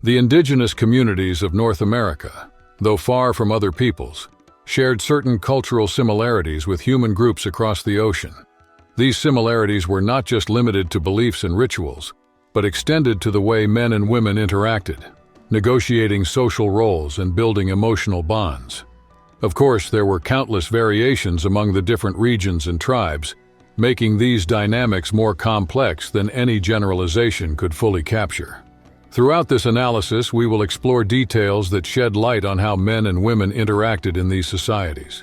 The indigenous communities of North America, though far from other peoples, shared certain cultural similarities with human groups across the ocean. These similarities were not just limited to beliefs and rituals, but extended to the way men and women interacted, negotiating social roles and building emotional bonds. Of course, there were countless variations among the different regions and tribes, making these dynamics more complex than any generalization could fully capture. Throughout this analysis, we will explore details that shed light on how men and women interacted in these societies.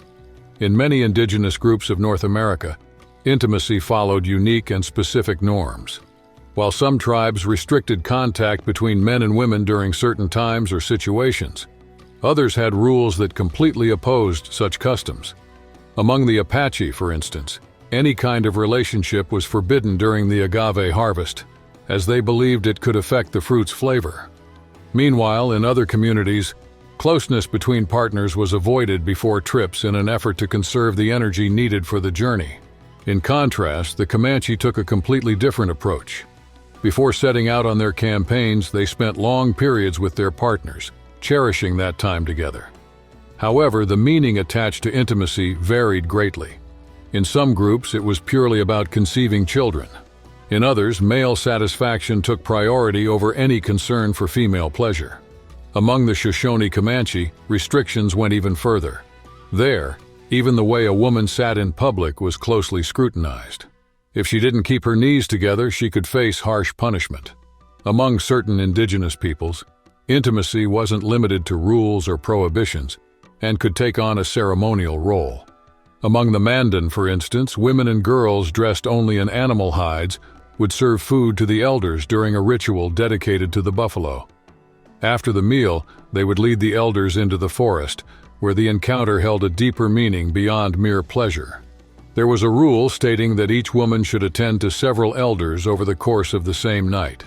In many indigenous groups of North America, intimacy followed unique and specific norms. While some tribes restricted contact between men and women during certain times or situations, others had rules that completely opposed such customs. Among the Apache, for instance, any kind of relationship was forbidden during the agave harvest, as they believed it could affect the fruit's flavor. Meanwhile, in other communities, closeness between partners was avoided before trips in an effort to conserve the energy needed for the journey. In contrast, the Comanche took a completely different approach. Before setting out on their campaigns, they spent long periods with their partners, cherishing that time together. However, the meaning attached to intimacy varied greatly. In some groups, it was purely about conceiving children. In others, male satisfaction took priority over any concern for female pleasure. Among the Shoshone Comanche, restrictions went even further. There, even the way a woman sat in public was closely scrutinized. If she didn't keep her knees together, she could face harsh punishment. Among certain indigenous peoples, intimacy wasn't limited to rules or prohibitions and could take on a ceremonial role. Among the Mandan, for instance, women and girls dressed only in animal hides would serve food to the elders during a ritual dedicated to the buffalo. After the meal, they would lead the elders into the forest, where the encounter held a deeper meaning beyond mere pleasure. There was a rule stating that each woman should attend to several elders over the course of the same night.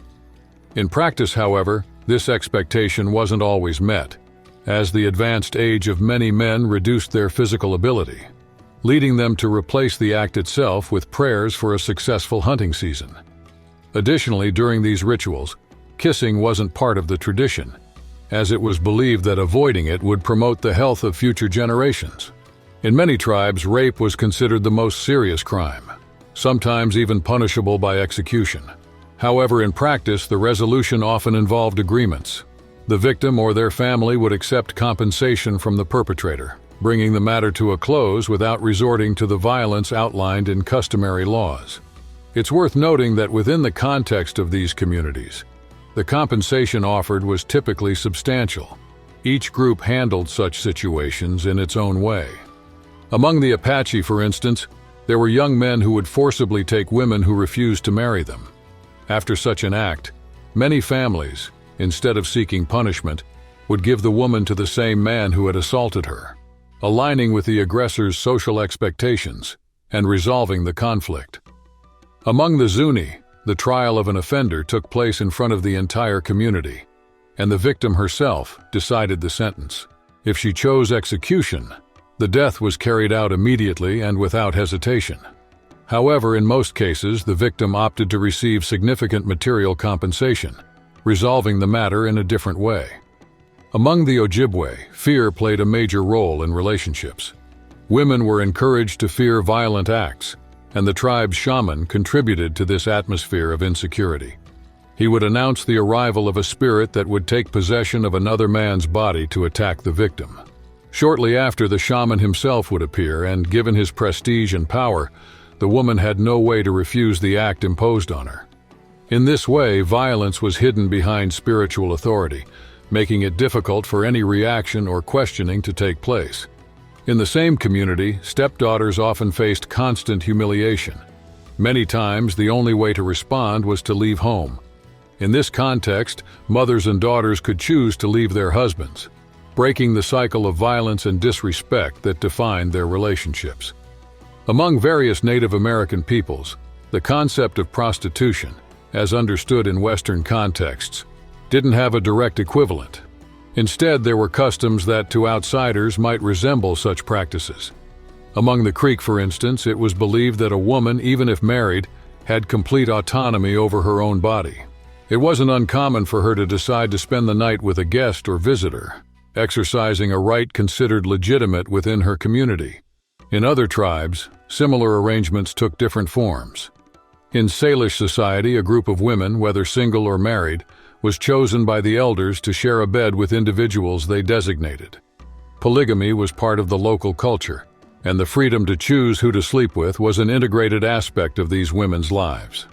In practice, however, this expectation wasn't always met, as the advanced age of many men reduced their physical ability, leading them to replace the act itself with prayers for a successful hunting season. Additionally, during these rituals, kissing wasn't part of the tradition, as it was believed that avoiding it would promote the health of future generations. In many tribes, rape was considered the most serious crime, sometimes even punishable by execution. However, in practice, the resolution often involved agreements. The victim or their family would accept compensation from the perpetrator, bringing the matter to a close without resorting to the violence outlined in customary laws. It's worth noting that within the context of these communities, the compensation offered was typically substantial. Each group handled such situations in its own way. Among the Apache, for instance, there were young men who would forcibly take women who refused to marry them. After such an act, many families, instead of seeking punishment, would give the woman to the same man who had assaulted her, aligning with the aggressor's social expectations and resolving the conflict. Among the Zuni, the trial of an offender took place in front of the entire community, and the victim herself decided the sentence. If she chose execution, the death was carried out immediately and without hesitation. However, in most cases, the victim opted to receive significant material compensation, resolving the matter in a different way. Among the Ojibwe, fear played a major role in relationships. Women were encouraged to fear violent acts, and the tribe's shaman contributed to this atmosphere of insecurity. He would announce the arrival of a spirit that would take possession of another man's body to attack the victim. Shortly after, the shaman himself would appear, and given his prestige and power, the woman had no way to refuse the act imposed on her. In this way, violence was hidden behind spiritual authority, making it difficult for any reaction or questioning to take place. In the same community, stepdaughters often faced constant humiliation. Many times, the only way to respond was to leave home. In this context, mothers and daughters could choose to leave their husbands, breaking the cycle of violence and disrespect that defined their relationships. Among various Native American peoples, the concept of prostitution, as understood in Western contexts, didn't have a direct equivalent. Instead, there were customs that to outsiders might resemble such practices. Among the Creek, for instance, it was believed that a woman, even if married, had complete autonomy over her own body. It wasn't uncommon for her to decide to spend the night with a guest or visitor, exercising a right considered legitimate within her community. In other tribes, similar arrangements took different forms. In Salish society, a group of women, whether single or married, was chosen by the elders to share a bed with individuals they designated. Polygamy was part of the local culture, and the freedom to choose who to sleep with was an integrated aspect of these women's lives.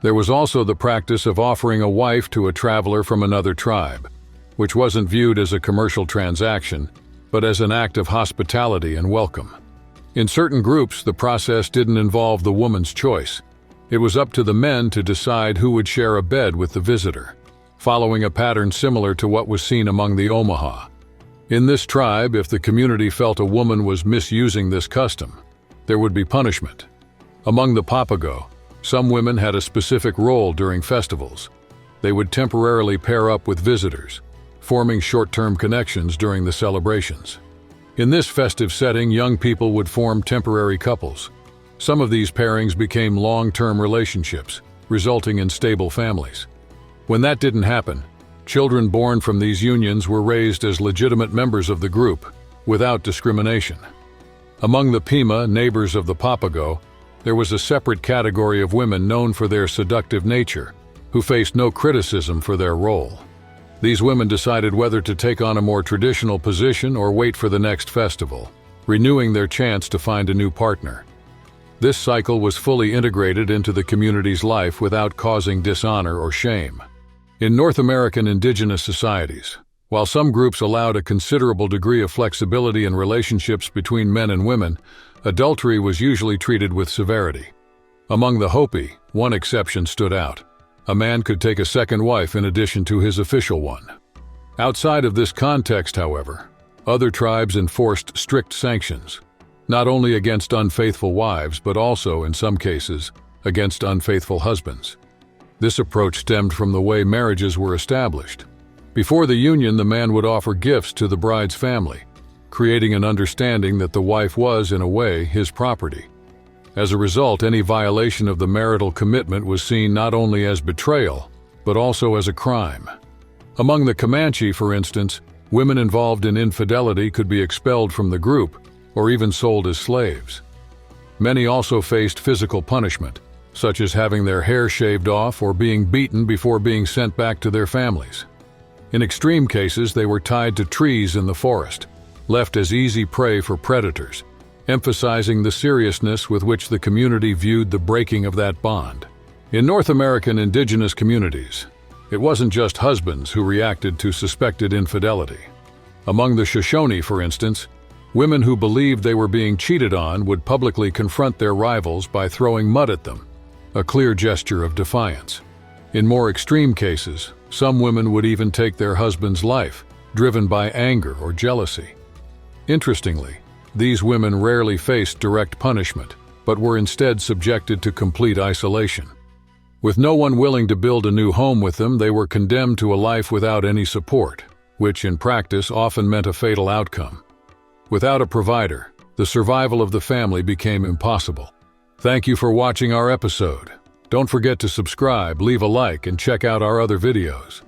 There was also the practice of offering a wife to a traveler from another tribe, which wasn't viewed as a commercial transaction, but as an act of hospitality and welcome. In certain groups, the process didn't involve the woman's choice. It was up to the men to decide who would share a bed with the visitor, following a pattern similar to what was seen among the Omaha. In this tribe, if the community felt a woman was misusing this custom, there would be punishment. Among the Papago, some women had a specific role during festivals. They would temporarily pair up with visitors, forming short-term connections during the celebrations. In this festive setting, young people would form temporary couples. Some of these pairings became long-term relationships, resulting in stable families. When that didn't happen, children born from these unions were raised as legitimate members of the group, without discrimination. Among the Pima, neighbors of the Papago, there was a separate category of women known for their seductive nature, who faced no criticism for their role. These women decided whether to take on a more traditional position or wait for the next festival, renewing their chance to find a new partner. This cycle was fully integrated into the community's life without causing dishonor or shame. In North American indigenous societies, while some groups allowed a considerable degree of flexibility in relationships between men and women, adultery was usually treated with severity. Among the Hopi, one exception stood out. A man could take a second wife in addition to his official one. Outside of this context, however, other tribes enforced strict sanctions, not only against unfaithful wives, but also, in some cases, against unfaithful husbands. This approach stemmed from the way marriages were established. Before the union, the man would offer gifts to the bride's family, creating an understanding that the wife was, in a way, his property. As a result, any violation of the marital commitment was seen not only as betrayal, but also as a crime. Among the Comanche, for instance, women involved in infidelity could be expelled from the group or even sold as slaves. Many also faced physical punishment, such as having their hair shaved off or being beaten before being sent back to their families. In extreme cases, they were tied to trees in the forest, left as easy prey for predators, emphasizing the seriousness with which the community viewed the breaking of that bond. In North American indigenous communities, it wasn't just husbands who reacted to suspected infidelity. Among the Shoshone, for instance, women who believed they were being cheated on would publicly confront their rivals by throwing mud at them, a clear gesture of defiance. In more extreme cases, some women would even take their husband's life, driven by anger or jealousy. Interestingly, these women rarely faced direct punishment, but were instead subjected to complete isolation. With no one willing to build a new home with them, they were condemned to a life without any support, which in practice often meant a fatal outcome. Without a provider, the survival of the family became impossible. Thank you for watching our episode. Don't forget to subscribe, leave a like, and check out our other videos.